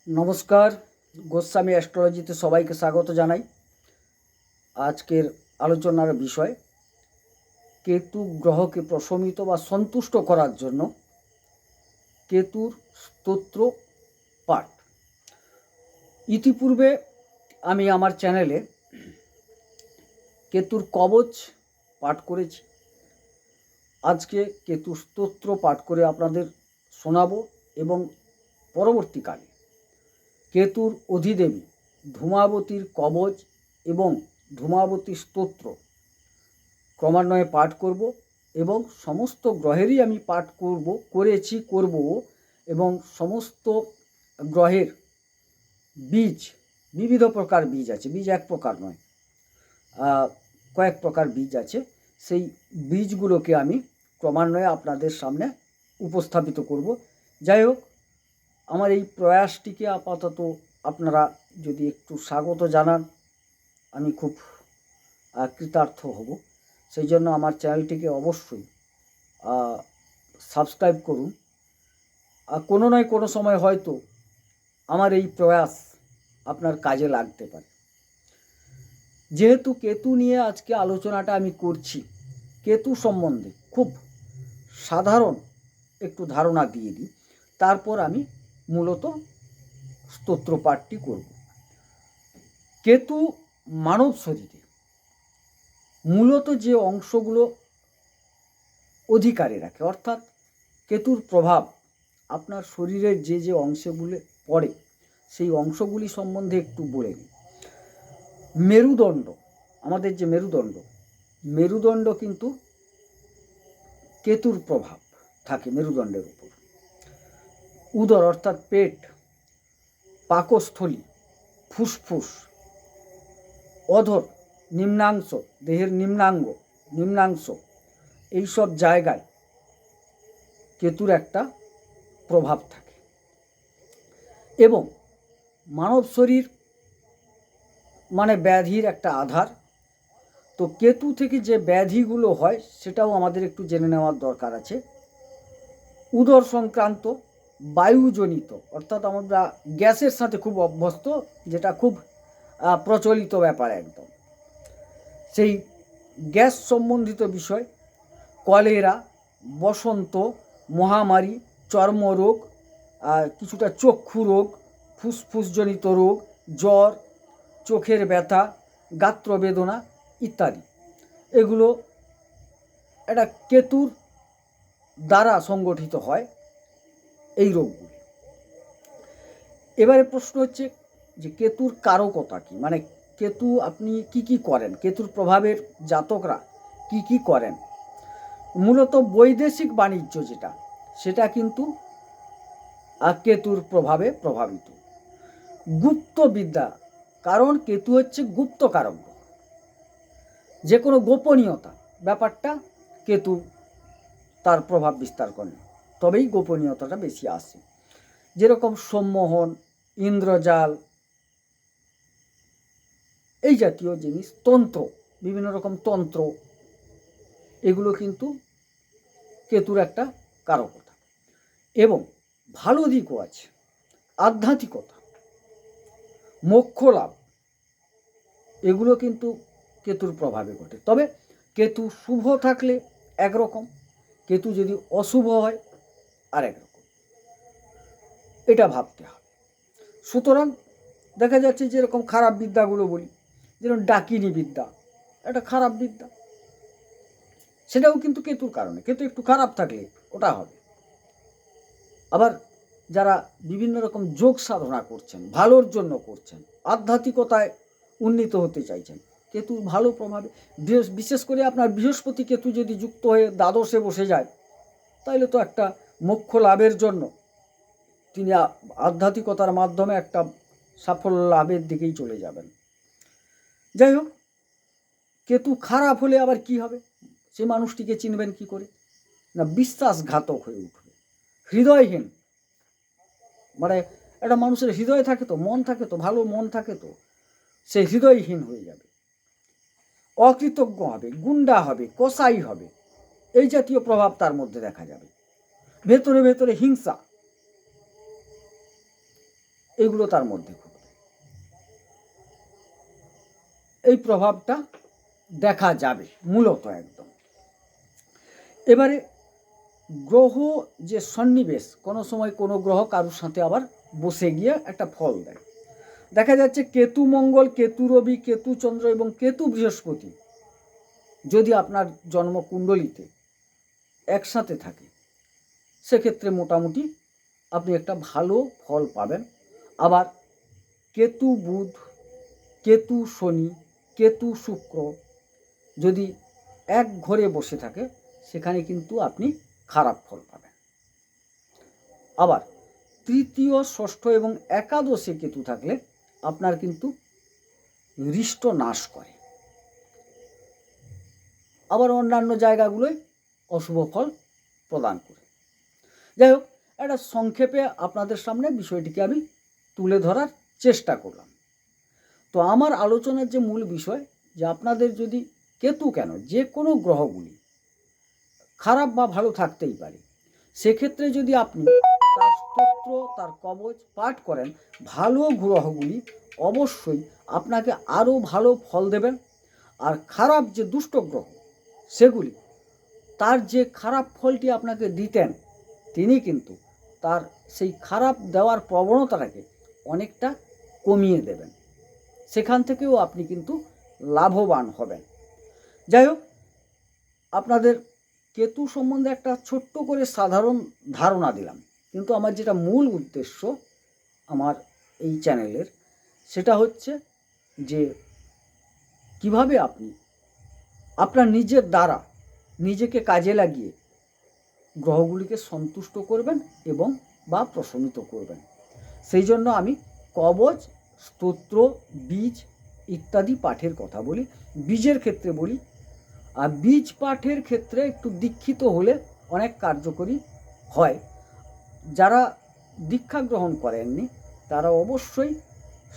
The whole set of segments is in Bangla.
নমস্কার, গোস্বামী অ্যাস্ট্রোলজিতে সবাইকে স্বাগত জানাই। আজকের আলোচনার বিষয় কেতু গ্রহকে প্রশমিত বা সন্তুষ্ট করার জন্য কেতুর স্তোত্র পাঠ। ইতিপূর্বে আমি আমার চ্যানেলে কেতুর কবচ পাঠ করেছি। আজকে কেতুর স্তোত্র পাঠ করে আপনাদের শোনাবো এবং পরবর্তীকালে কেতুর অধিদেবী ধূমাবতীর কবচ এবং ধূমাবতী স্তোত্র ক্রমান্বয়ে পাঠ করব এবং সমস্ত গ্রহেরই আমি পাঠ করব এবং সমস্ত গ্রহের বীজ, বিবিধ প্রকার বীজ আছে, বীজ এক প্রকার নয়, কয়েক প্রকার বীজ আছে, সেই বীজগুলোকে আমি ক্রমান্বয়ে আপনাদের সামনে উপস্থাপিত করব। যাই হোক, আমার এই প্রয়াসটিকে আপাতত আপনারা যদি একটু স্বাগত জানান, আমি খুব কৃতার্থ হব। সেই জন্য আমার চ্যানেলটিকে অবশ্যই সাবস্ক্রাইব করুন। কোনো নয় কোনো সময় হয়তো আমার এই প্রয়াস আপনার কাজে লাগতে পারে। যেহেতু কেতু নিয়ে আজকে আলোচনাটা আমি করছি, কেতু সম্বন্ধে খুব সাধারণ একটু ধারণা দিয়ে দিই, তারপর আমি মূলত স্তোত্র পাঠটি করব। কেতু মানব শরীরে মূলত যে অংশগুলো অধিকারে রাখে, অর্থাৎ কেতুর প্রভাব আপনার শরীরের যে যে অংশগুলো পড়ে সেই অংশগুলি সম্বন্ধে একটু বলে নিই। মেরুদণ্ড, আমাদের যে মেরুদণ্ড কিন্তু কেতুর প্রভাব থাকে মেরুদণ্ডের উপর। উদর অর্থাৎ পেট, পাকস্থলী, ফুসফুস, অধর, নিম্নাংশ, দেহের নিম্নাংশ, এইসব জায়গায় কেতুর একটা প্রভাব থাকে। এবং মানব শরীর মানে ব্যাধির একটা আধার, তো কেতু থেকে যে ব্যাধিগুলো হয় সেটাও আমাদের একটু জেনে নেওয়ার দরকার আছে। উদর সংক্রান্ত, বায়ুজনিত, অর্থাৎ আমরা গ্যাসের সাথে খুব অভ্যস্ত, যেটা খুব প্রচলিত ব্যাপার একদম, সেই গ্যাস সম্বন্ধিত বিষয়, কলেরা, বসন্ত, মহামারী, চর্মরোগ, কিছুটা চক্ষু রোগ, ফুসফুসজনিত রোগ, জ্বর, চোখের ব্যথা, গাত্রবেদনা ইত্যাদি, এগুলো একটা কেতুর দ্বারা সংগঠিত হয় এই রোগগুলি। এবারে প্রশ্ন হচ্ছে যে কেতুর কারকতা কী, মানে কেতু আপনি কি করেন, কেতুর প্রভাবের জাতকরা কি করেন। মূলত বৈদেশিক বাণিজ্য যেটা, সেটা কিন্তু কেতুর প্রভাবে প্রভাবিত। গুপ্ত বিদ্যা, কারণ কেতু হচ্ছে গুপ্ত কারক, যে কোনো গোপনীয়তা ব্যাপারটা কেতু তার প্রভাব বিস্তার করেন, তবেই গোপনীয়তাটা বেশি আসে। যেরকম সম্মোহন, ইন্দ্রজাল, এই জাতীয় জিনিস, তন্ত্র, বিভিন্ন রকম তন্ত্র, এগুলো কিন্তু কেতুর একটা কারকতা। এবং ভালো দিকও আছে, আধ্যাত্মিকতা, মোক্ষ লাভ, এগুলো কিন্তু কেতুর প্রভাবে ঘটে। তবে কেতু শুভ থাকলে একরকম, কেতু যদি অশুভ হয় আর একরকম, এটা ভাবতে হবে। সুতরাং দেখা যাচ্ছে যেরকম খারাপ বিদ্যাগুলো বলি, যেরকম ডাকিনী বিদ্যা, একটা খারাপ বিদ্যা, সেটাও কিন্তু কেতুর কারণে, কেতু একটু খারাপ থাকলে ওটা হবে। আবার যারা বিভিন্ন রকম যোগ সাধনা করছেন, ভালোর জন্য করছেন, আধ্যাত্মিকতায় উন্নীত হতে চাইছেন, কেতুর ভালো প্রভাবে, বিশেষ করে আপনার বৃহস্পতি কেতু যদি যুক্ত হয়ে দ্বাদশে বসে যায়, তাহলে তো একটা মোক্ষ লাভের জন্য তিনি আধ্যাত্মিকতার মাধ্যমে একটা সাফল্য লাভের দিকেই চলে যাবেন। যাই হোক, কেতু খারাপ হলে আবার কি হবে, সে মানুষটিকে চিনবেন কি করে না, বিশ্বাসঘাতক হয়ে উঠবে, হৃদয়হীন, মানে একটা মানুষের হৃদয় থাকে তো, মন থাকে তো, ভালো মন থাকে তো, সে হৃদয়হীন হয়ে যাবে, অকৃতজ্ঞ হবে, গুন্ডা হবে, কসাই হবে, এই জাতীয় প্রভাব তার মধ্যে দেখা যাবে। ভেতরে ভেতরে হিংসা, এগুলো তার মধ্যে ঘটবে। এই প্রভাবটা দেখা যাবে মূলত একদম। এবারে গ্রহ যে সন্নিবেশ, কোনো সময় কোনো গ্রহ কারোর সাথে আবার বসে গিয়ে একটা ফল দেয়। দেখা যাচ্ছে কেতু মঙ্গল, কেতু রবি, কেতু চন্দ্র এবং কেতু বৃহস্পতি যদি আপনার জন্মকুণ্ডলিতে একসাথে থাকে, সেক্ষেত্রে মোটামুটি আপনি একটা ভালো ফল পাবেন। আবার কেতু বুধ, কেতু শনি, কেতু শুক্র যদি এক ঘরে বসে থাকে, সেখানে কিন্তু আপনি খারাপ ফল পাবেন। আবার তৃতীয়, ষষ্ঠ এবং একাদশে কেতু থাকলে আপনার কিন্তু হৃষ্ট নাশ করে। আবার অন্যান্য জায়গাগুলোয় অশুভ ফল প্রদান করে। যাই হোক, একটা সংক্ষেপে আপনাদের সামনে বিষয়টিকে আমি তুলে ধরার চেষ্টা করলাম। তো আমার আলোচনার যে মূল বিষয়, যে আপনাদের যদি কেতু কেন, যে কোনো গ্রহগুলি খারাপ বা ভালো থাকতেই পারে, সেক্ষেত্রে যদি আপনি তার স্তোত্র, তার কবচ পাঠ করেন, ভালো গ্রহগুলি অবশ্যই আপনাকে আরও ভালো ফল দেবেন। আর খারাপ যে দুষ্ট গ্রহ, সেগুলি তার যে খারাপ ফলটি আপনাকে দিতেন, তিনি কিন্তু তার সেই খারাপ দেওয়ার প্রবণতাটাকে অনেকটা কমিয়ে দেবেন। সেখান থেকেও আপনি কিন্তু লাভবান হবেন। যাই হোক, আপনাদের কেতু সম্বন্ধে একটা ছোট্ট করে সাধারণ ধারণা দিলাম, কিন্তু আমার যেটা মূল উদ্দেশ্য আমার এই চ্যানেলের, সেটা হচ্ছে যে কিভাবে আপনি আপনার নিজের দ্বারা নিজেকে কাজে লাগিয়ে গ্রহগুলিকে সন্তুষ্ট করবেন এবং বা প্রশমিত করবেন। সেই জন্য আমি কবচ, স্তোত্র, বীজ ইত্যাদি পাঠের কথা বলি। বীজের ক্ষেত্রে বলি, আর বীজ পাঠের ক্ষেত্রে একটু দীক্ষিত হলে অনেক কার্যকরী হয়। যারা দীক্ষা গ্রহণ করেননি, তারা অবশ্যই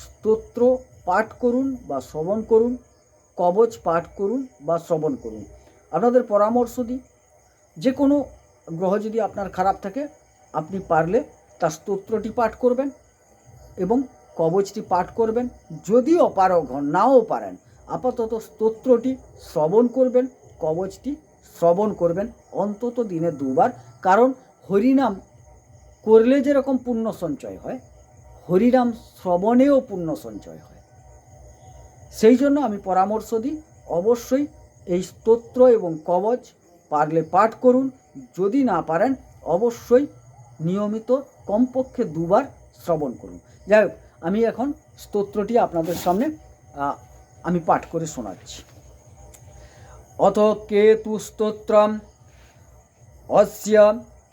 স্তোত্র পাঠ করুন বা শ্রবণ করুন, কবচ পাঠ করুন বা শ্রবণ করুন। আপনাদের পরামর্শ দিই, যে কোনো গ্রহ যদি আপনার খারাপ থাকে, আপনি পারলে তার স্তোত্রটি পাঠ করবেন এবং কবচটি পাঠ করবেন। যদি অপারগ হন, নাও পারেন, আপাতত স্তোত্রটি শ্রবণ করবেন, কবচটি শ্রবণ করবেন অন্তত দিনে 2 বার। কারণ হরিনাম করলে যেরকম পুণ্য সঞ্চয় হয়, হরিনাম শ্রবণেও পুণ্য সঞ্চয় হয়। সেই জন্য আমি পরামর্শ দিই, অবশ্যই এই স্তোত্র এবং কবচ পারলে পাঠ করুন। যদি না পারেন, অবশ্যই নিয়মিত কমপক্ষে 2 বার শ্রবণ করুন। যাই হোক, আমি এখন স্তোত্রটি আপনাদের সামনে আমি পাঠ করে শোনাচ্ছি। অথ কেতু স্তোত্রম অস্য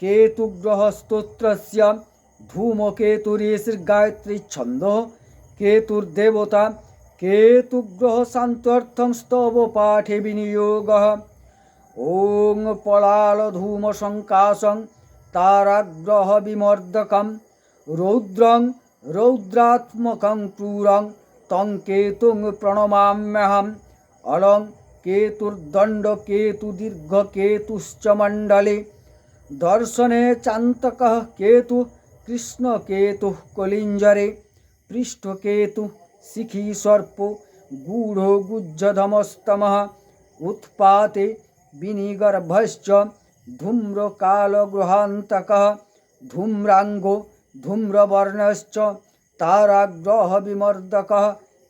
কেতুগ্রহ স্তোত্রস্য ধূমকেতুরেশির গায়ত্রী ছন্দ কেতুর্দেবতা কেতুগ্রহ শান্ত্যর্থং স্তব পাঠে বিনিয়োগঃ। ওং পলাল ধূম সংকাশং তারাগ্রহ বিমর্দকম রৌদ্রং রৌদ্রাত্মকং ক্রূরং তং কেতুং প্রণমাম্যহম। অলং কেতুর্দণ্ড কেতু দীর্ঘ কেতুশ্চ মণ্ডলে দর্শনে চান্তকঃ কেতু কৃষ্ণ কেতু কলিঞ্জরে পৃষ্ঠকেতু শিখী সর্প গূঢ় গুজ্জধমস্তমঃ উৎপাতে বিনিগর্ভশ্চ ধূম্রকালগৃহান্তকঃ ধূম্রাঙ্গো ধূম্রবর্ণশ্চ তারাগ্রহ বিমর্দকः।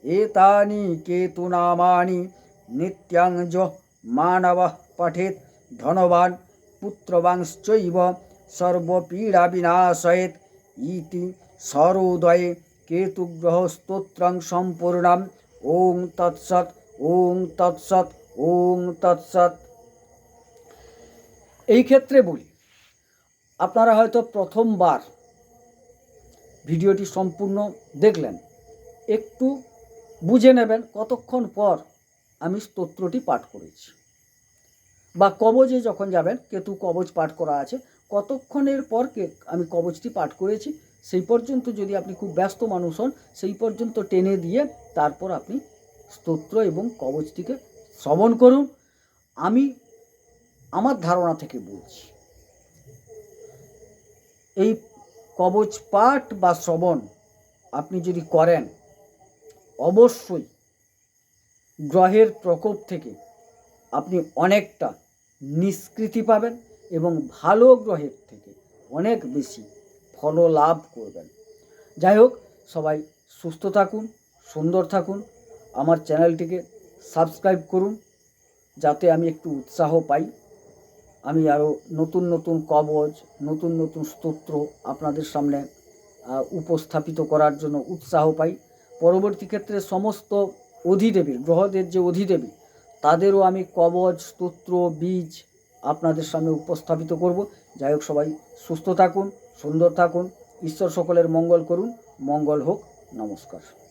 এতানি কেতুনামানি নিত্যং যো মানবঃ পঠেৎ ধনবান পুত্রবাংশ্চৈব সর্বপীড়া বিনাশয়েৎ। ইতি সরোদয়ে কেতুগ্রহ স্তোত্রং সম্পূর্ণম। ওং তৎসৎ, ওং তৎসৎ, ওং তৎসৎ। এই ক্ষেত্রে বলি, আপনারা হয়তো প্রথমবার ভিডিওটি সম্পূর্ণ দেখলেন, একটু বুঝে নেবেন কতক্ষণ পর আমি স্তোত্রটি পাঠ করেছি, বা কবচে যখন যাবেন, কেতু কবচ পাঠ করা আছে, কতক্ষণের পর আমি কবচটি পাঠ করেছি, সেই পর্যন্ত যদি আপনি খুব ব্যস্ত মানুষ হন, সেই পর্যন্ত টেনে দিয়ে তারপর আপনি স্তোত্র এবং কবচটিকে শ্রবণ করুন। আমি আমার ধারণা থেকে বলছি, এই কবচ পাঠ বা শ্রবণ আপনি যদি করেন অবশ্যই গ্রহের প্রকোপ থেকে আপনি অনেকটা নিষ্কৃতি পাবেন এবং ভালো গ্রহের থেকে অনেক বেশি ফল লাভ করবেন। যাই হোক, সবাই সুস্থ থাকুন, সুন্দর থাকুন। আমার চ্যানেলটিকে সাবস্ক্রাইব করুন যাতে আমি একটু উৎসাহ পাই। আমি আরও নতুন নতুন কবচ, নতুন নতুন স্তোত্র আপনাদের সামনে উপস্থাপিত করার জন্য উৎসাহ পাই। পরবর্তী ক্ষেত্রে সমস্ত অধিদেবীর, গ্রহদের যে অধিদেবী, তাদেরও আমি কবচ, স্তোত্র, বীজ আপনাদের সামনে উপস্থাপিত করব। যাই হোক, সবাই সুস্থ থাকুন, সুন্দর থাকুন। ঈশ্বর সকলের মঙ্গল করুন। মঙ্গল হোক। নমস্কার।